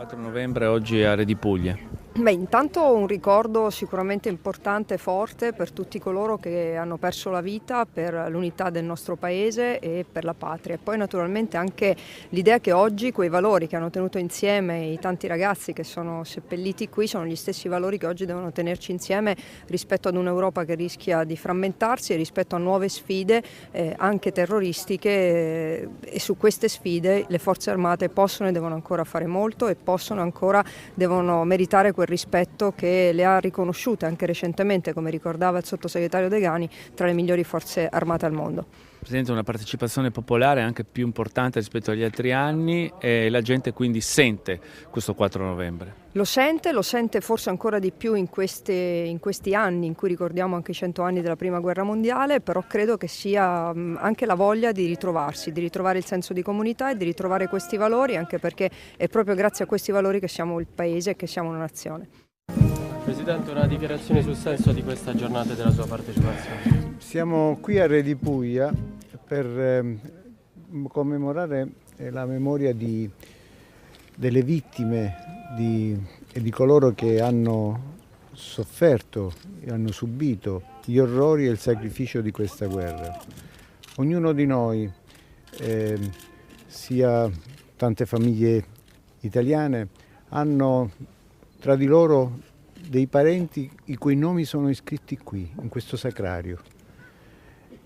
4 novembre oggi a Re di Puglia. Intanto un ricordo sicuramente importante e forte per tutti coloro che hanno perso la vita per l'unità del nostro paese e per la patria. E poi naturalmente anche l'idea che oggi quei valori che hanno tenuto insieme i tanti ragazzi che sono seppelliti qui sono gli stessi valori che oggi devono tenerci insieme rispetto ad un'Europa che rischia di frammentarsi e rispetto a nuove sfide anche terroristiche e su queste sfide le forze armate possono e devono ancora fare molto e devono meritare quel rispetto che le ha riconosciute anche recentemente, come ricordava il sottosegretario Degani, tra le migliori forze armate al mondo. Presidente, una partecipazione popolare anche più importante rispetto agli altri anni e la gente quindi sente questo 4 novembre. Lo sente forse ancora di più in questi anni in cui ricordiamo anche i 100 anni della Prima Guerra Mondiale, però credo che sia anche la voglia di ritrovarsi, di ritrovare il senso di comunità e di ritrovare questi valori, anche perché è proprio grazie a questi valori che siamo il Paese e che siamo una nazione. Presidente, una dichiarazione sul senso di questa giornata e della sua partecipazione. Siamo qui a Re di Puglia per commemorare la memoria delle vittime e di coloro che hanno sofferto e hanno subito gli orrori e il sacrificio di questa guerra. Ognuno di noi, sia tante famiglie italiane, hanno tra di loro dei parenti i cui nomi sono iscritti qui, in questo sacrario.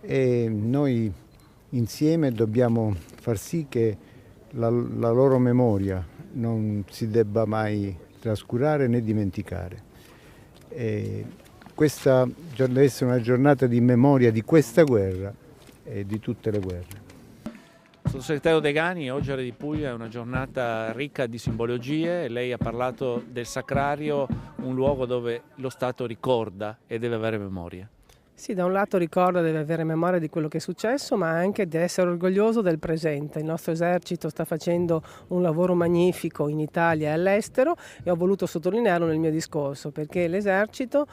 E noi insieme dobbiamo far sì che la loro memoria non si debba mai trascurare né dimenticare. Questa deve essere una giornata di memoria di questa guerra e di tutte le guerre. Sottosegretario Degani, oggi a Re di Puglia è una giornata ricca di simbologie. Lei ha parlato del sacrario, un luogo dove lo Stato ricorda e deve avere memoria. Sì, da un lato ricorda, deve avere memoria di quello che è successo, ma anche di essere orgoglioso del presente. Il nostro esercito sta facendo un lavoro magnifico in Italia e all'estero e ho voluto sottolinearlo nel mio discorso, perché l'esercito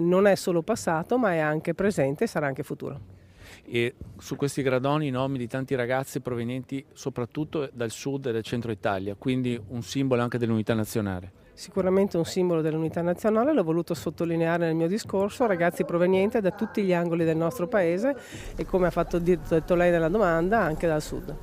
non è solo passato, ma è anche presente e sarà anche futuro. E su questi gradoni i nomi di tanti ragazzi provenienti soprattutto dal sud e dal centro Italia, quindi un simbolo anche dell'unità nazionale. Sicuramente un simbolo dell'unità nazionale, l'ho voluto sottolineare nel mio discorso, ragazzi provenienti da tutti gli angoli del nostro paese e come ha detto lei nella domanda, anche dal sud.